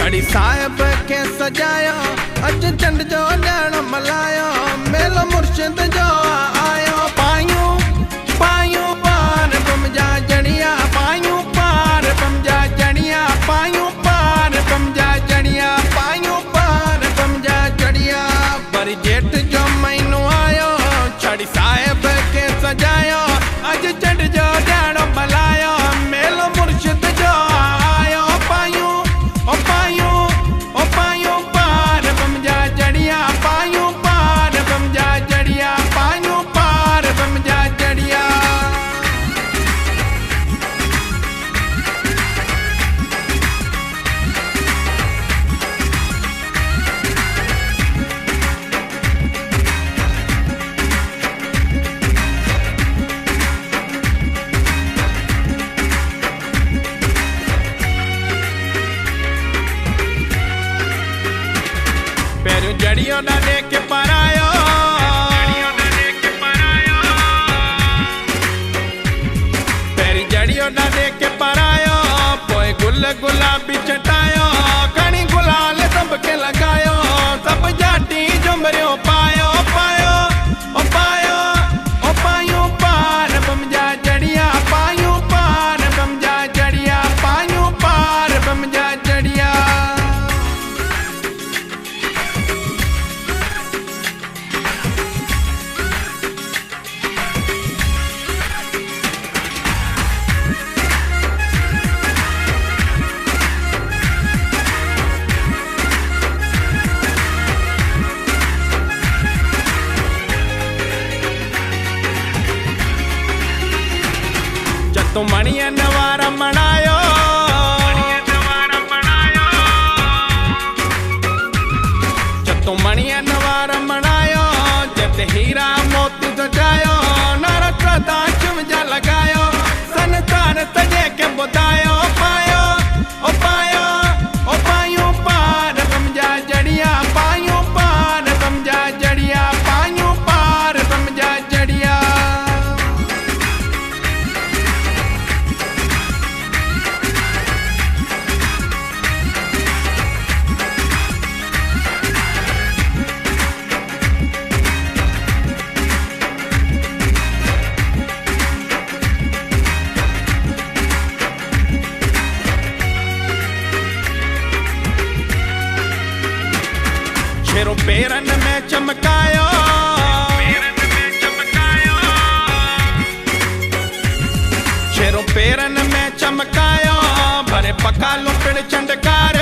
छड़ी साहिब के सजायो अज चंड जो ॾियण मल्हायो मेलो मुर्शिद जो आयो पायूं पायूं पार बमजा जड़िया पायूं पार बमजा जड़िया पायूं पार बमजा जड़िया पायूं पार बमजा जड़िया पर जेठ जो महीनो आयो छड़ी साहिब के सजायो अज चंड जो ॾियण मल्हायो मेलो मुर्शिद जो आयो पायूं ओ पायूं ओ पायूं पार बमजा जड़िया पायूं पार बमजा जड़िया पायूं पार बमजा जड़िया पैरू जड़ियो ना लेके परायो पैरी जड़ियो ना लेके परायो पोए गुल गुलाबी चटायो कणी गुलाल सब के लगायो सब जाटी जुमरियो पायो पायो ओ पायो ओ पायूं पार बमजा जड़िया पायूं पार बमजा जड़िया पायूं पार बमजा जड़िया तो मणिया नवारा मनायो तो मणिया नवारा मनायो जब हीरा मोती सजायो नरत्रदा चुमजा लगायो संतान तजे के बुधायो पायो ओ पायो ओ पायूं पार बमजा जड़िया पायूं पार बमजा जड़िया पायूं पार बमजा जड़िया शेरों पेरन में चमकायो शेरों पेरन में चमकायो भरे पका लुपड़ चंडकार